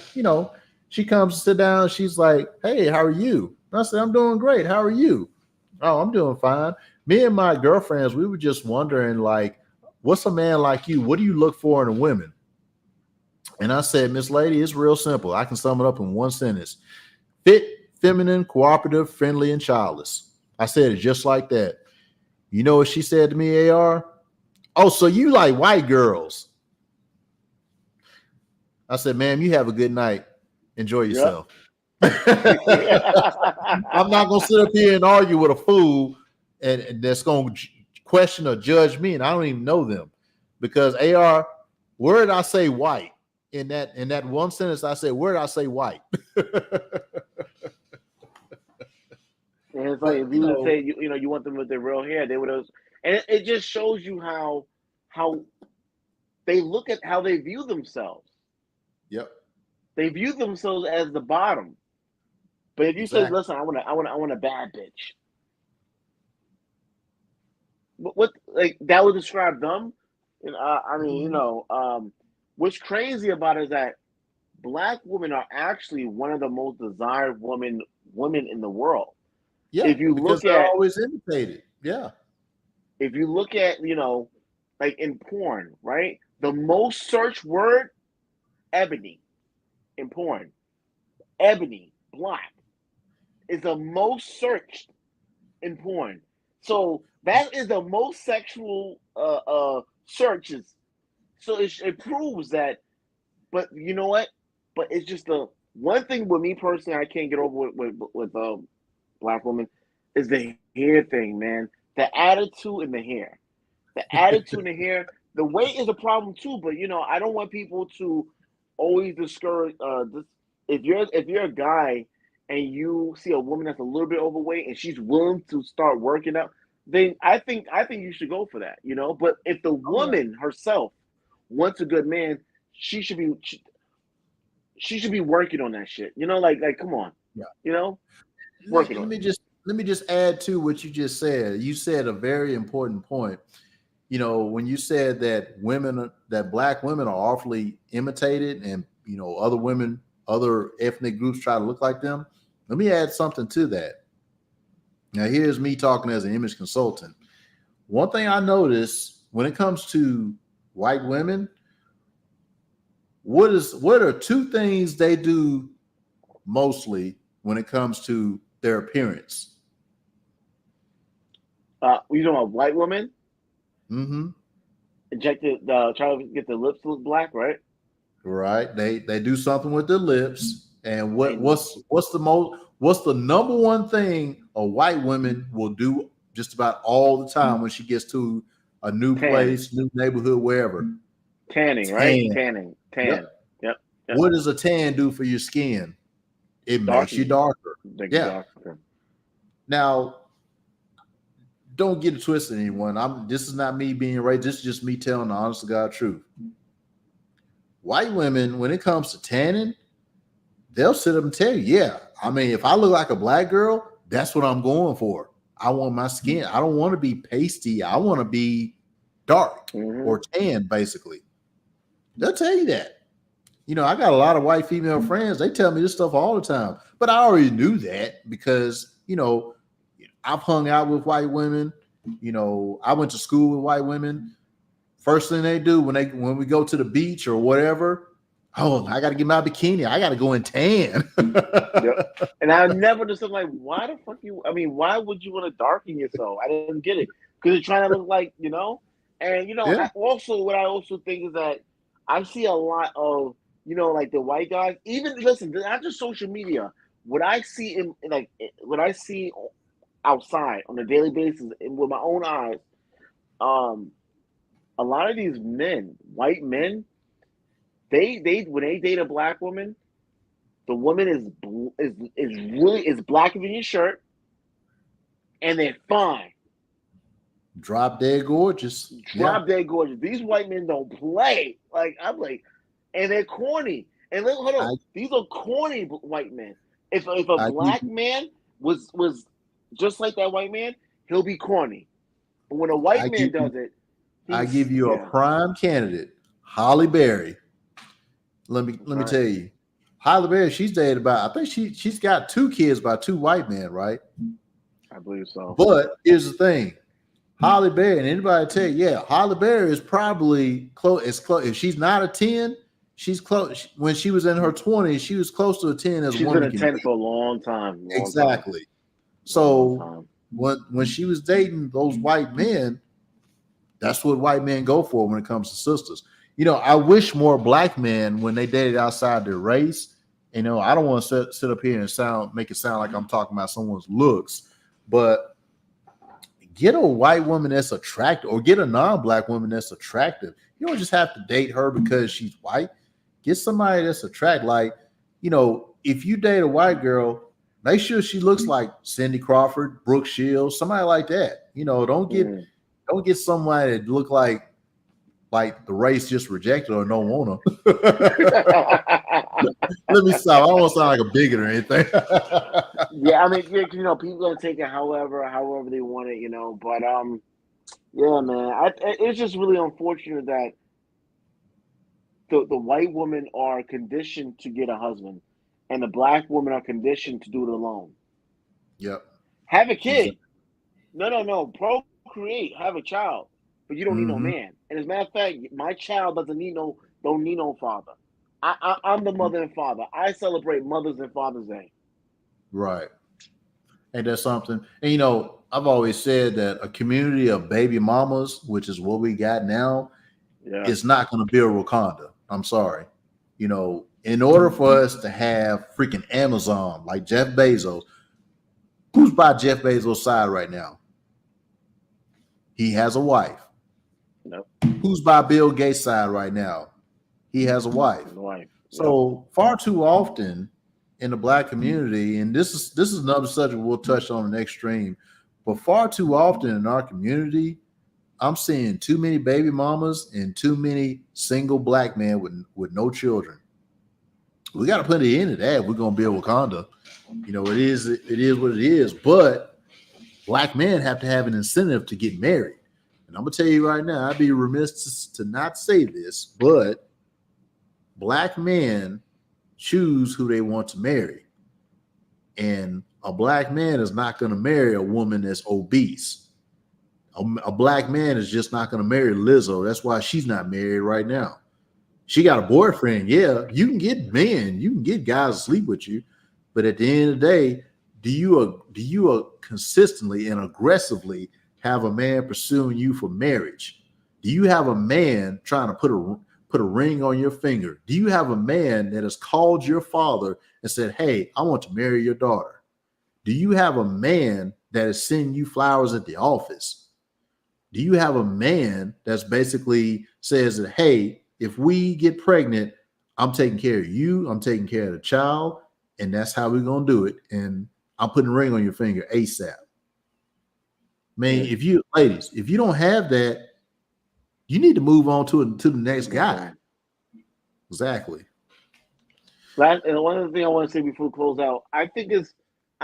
she comes to sit down. She's like, hey, how are you? And I said, I'm doing great. How are you? Oh, I'm doing fine. Me and my girlfriends, we were just wondering, like, what's a man like you? What do you look for in a woman? And I said, Miss Lady, it's real simple. I can sum it up in one sentence. Fit, feminine, cooperative, friendly, and childless. I said it just like that. You know what she said to me, AR? Oh, so you like white girls. I said, ma'am, you have a good night. Enjoy yourself. Yep. I'm not going to sit up here and argue with a fool and that's going to question or judge me, and I don't even know them. Because AR, where did I say white? In that one sentence, I said, where did I say white? And it's like if you would say you want them with their real hair, they would have. And it just shows you how they look at how they view themselves. Yep. They view themselves as the bottom. But if you say, listen, I want a bad bitch. What like that would describe them? And what's crazy about it is that black women are actually one of the most desired women in the world. Yeah, if you because they're always imitated. Yeah. If you look at, like in porn, right? The most searched word ebony in porn. Ebony, black, is the most searched in porn. So that is the most sexual searches. So it proves that. But you know what? But it's just the one thing with me personally I can't get over with black women is the hair thing, man. The attitude in the hair. The attitude in the hair. The weight is a problem too, but I don't want people to always discourage this. If you're a guy and you see a woman that's a little bit overweight and she's willing to start working out, then I think you should go for that, But if the woman herself wants a good man, she should be working on that shit. Like come on. Yeah. Working Let on me it. let me just add to what you just said. You said a very important point. When you said that black women are awfully imitated and other ethnic groups try to look like them. Let me add something to that. Now, here's me talking as an image consultant. One thing I notice when it comes to white women, what are two things they do mostly when it comes to their appearance? You know, a white woman Mm-hmm. injected, try to get the lips to look black, right? Right. They do something with their lips. And what's the number one thing a white woman will do just about all the time when she gets to a new place, new neighborhood, wherever? Tanning, right? Tanning. Yep. What does a tan do for your skin? It makes you darker. Darker. Now, don't get it twisted, anyone. This is not me being racist. This is just me telling the honest to God truth. White women, when it comes to tanning, they'll sit up and tell you, if I look like a black girl, that's what I'm going for. I want my skin. I don't want to be pasty. I want to be dark or tan, basically. They'll tell you that. I got a lot of white female friends. They tell me this stuff all the time. But I already knew that because, I've hung out with white women. I went to school with white women. First thing they do when we go to the beach or whatever, I got to get my bikini. I got to go and tan. Yep. And I never understood, why the fuck why would you want to darken yourself? I didn't get it. Because you're trying to look like, And, what I also think is that I see a lot of, like the white guys, even, listen, not just social media. What I see outside on a daily basis and with my own eyes, a lot of these men, white men, they when they date a black woman, the woman is blacker than your shirt, and they're fine. Drop dead gorgeous. Dead gorgeous. These white men don't play. And they're corny. And hold on, these are corny white men. If a black man was just like that white man, he'll be corny. But when a white man does it, I give you a prime candidate, Halle Berry. Let me tell you, Halle Berry. She's dated I think she's got 2 kids by 2 white men, right? I believe so. But here's the thing, Halle Berry, and anybody tell you, Halle Berry is probably close. If she's not a 10, she's close. When she was in her 20s, she was close to a 10 as she's a woman. She's been a 10 for a long time. Exactly. So when she was dating those white men, that's what white men go for when it comes to sisters. I wish more black men, when they dated outside their race, I don't want to sit up here and make it sound like I'm talking about someone's looks, but get a white woman that's attractive, or get a non-black woman that's attractive. You don't just have to date her because she's white. Get somebody that's attractive. If you date a white girl, make sure she looks like Cindy Crawford, Brooke Shields, somebody like that. Don't get somebody that look like the race just rejected or don't want her. Let me stop. I don't want to sound like a bigot or anything. People gonna take it however they want it, But man, it's just really unfortunate that the white women are conditioned to get a husband, and the black women are conditioned to do it alone. Yep. Have a kid. Exactly. No. Procreate. Have a child. But you don't need no man. And as a matter of fact, my child don't need no father. I'm the mother and father. I celebrate Mother's and Father's Day. Right. And that's something. And I've always said that a community of baby mamas, which is what we got now, Yeah. is not going to build Wakanda. I'm sorry. In order for us to have freaking Amazon like Jeff Bezos, who's by Jeff Bezos' side right now? He has a wife. Nope. Who's by Bill Gates' side right now? He has a wife. So far too often in the black community, and this is another subject we'll touch on the next stream, but far too often in our community, I'm seeing too many baby mamas and too many single black men with no children. We got to put an end to that. We're gonna build Wakanda. It is what it is. But black men have to have an incentive to get married. And I'm gonna tell you right now, I'd be remiss to not say this, but black men choose who they want to marry. And a black man is not going to marry a woman that's obese. A black man is just not going to marry Lizzo. That's why she's not married right now. She got a boyfriend. Yeah, you can get men, you can get guys to sleep with you, but at the end of the day, do you consistently and aggressively have a man pursuing you for marriage? Do you have a man trying to put a ring on your finger? Do you have a man that has called your father and said, "Hey, I want to marry your daughter"? Do you have a man that is sending you flowers at the office? Do you have a man that's basically says that, "Hey, if we get pregnant, I'm taking care of you, I'm taking care of the child, and that's how we're going to do it, and I'm putting a ring on your finger ASAP"? Man, if you don't have that, you need to move on to the next guy. Exactly. And one other thing I want to say before we close out, I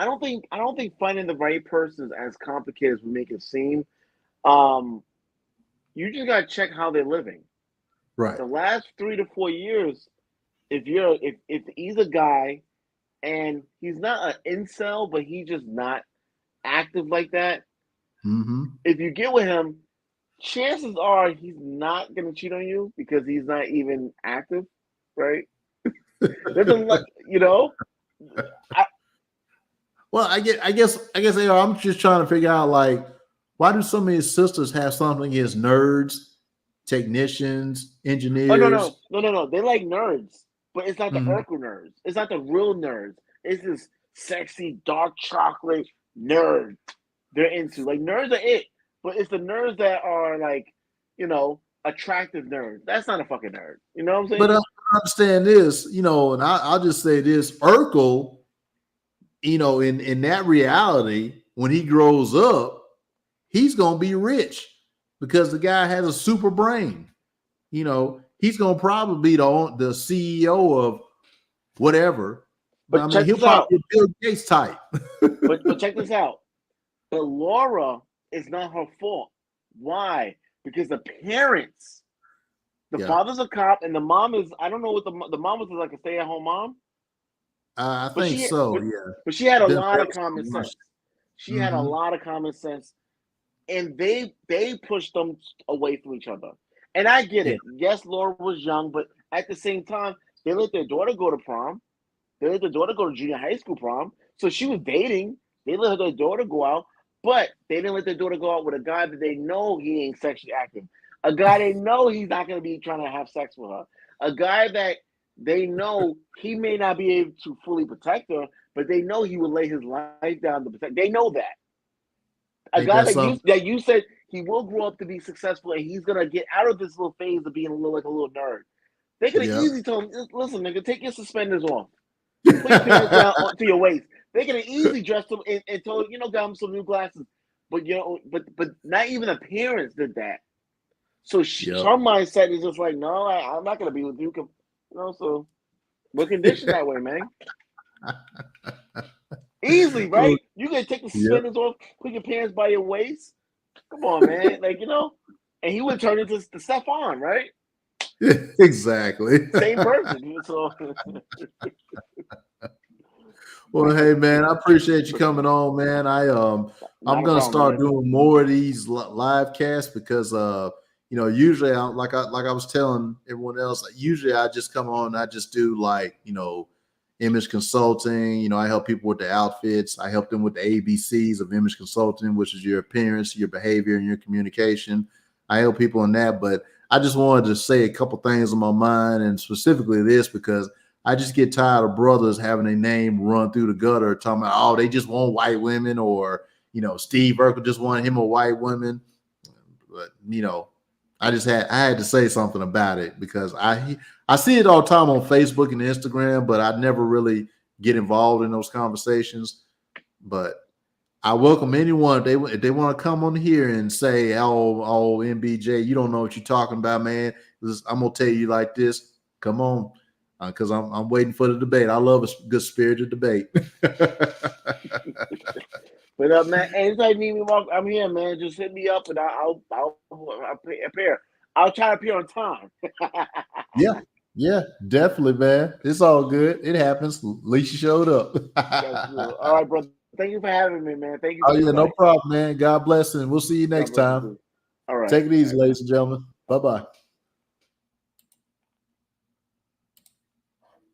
don't think finding the right person is as complicated as we make it seem. You just gotta check how they're living. Right. The last 3 to 4 years, if he's a guy and he's not an incel, but he's just not active like that. Mm-hmm. If you get with him, chances are he's not gonna cheat on you because he's not even active, right? There's a lot, Well, I guess I'm just trying to figure out, like, why do so many sisters have something against nerds, technicians, engineers? Oh, no. They like nerds, but it's not the Urkel nerds. It's not the real nerds. It's this sexy dark chocolate nerd they're into. Like, nerds are it, but it's the nerds that are like, attractive nerds. That's not a fucking nerd. You know what I'm saying? But I understand this, and I'll just say this: Urkel, in that reality, when he grows up, he's gonna be rich because the guy has a super brain. He's gonna probably be the CEO of whatever. But he'll probably be Bill Gates type. but check this out. But Laura is not her fault. Why? Because the parents, the father's a cop, and the mom is, I don't know what the mom was like a stay-at-home mom. I think so, yeah. But she had a lot of common sense. She had a lot of common sense, and they pushed them away from each other. And I get it. Yes, Laura was young, but at the same time, they let their daughter go to prom. They let their daughter go to junior high school prom. So she was dating. They let their daughter go out, but they didn't let their daughter go out with a guy that they know he ain't sexually active. A guy they know he's not going to be trying to have sex with her. A guy that they know he may not be able to fully protect her, but they know he will lay his life down to protect. They know that. A guy that you said he will grow up to be successful and he's going to get out of this little phase of being a little nerd. They could have easily told him, "Listen, nigga, take your suspenders off. Put your pants down to your waist." They could have easily dressed him and told, got him some new glasses. But but not even the parents did that. So her mindset is just like, no, I'm not gonna be with you. So we're conditioned that way, man. Easily, right? You can take the suspenders off, put your pants by your waist. Come on, man. And he would turn into the Stefan, right? Exactly. Same person. So well, hey man, I appreciate you coming on, man. I'm gonna start doing more of these live casts because usually like I was telling everyone else, usually I just come on, I just do like, image consulting. I help people with the outfits. I help them with the ABCs of image consulting, which is your appearance, your behavior, and your communication. I help people in that, but I just wanted to say a couple things on my mind, and specifically this, because I just get tired of brothers having a name run through the gutter talking about, oh, they just want white women, or, Steve Urkel just wanted him a white woman. But, I had to say something about it, because I see it all the time on Facebook and Instagram, but I never really get involved in those conversations. But I welcome anyone if they want to come on here and say, oh, MBJ, you don't know what you're talking about, man. I'm gonna tell you like this. Come on, because I'm waiting for the debate. I love a good spirited debate. But man, anytime you need me, Mark, I'm here, man. Just hit me up, and I'll appear. I'll try to appear on time. Yeah, definitely, man. It's all good. It happens. At least you showed up. All right, brother. Thank you for having me, man. Thank you. Oh yeah, no problem, man. God bless, and we'll see you next time. All right. Take it easy, ladies and gentlemen. Bye-bye.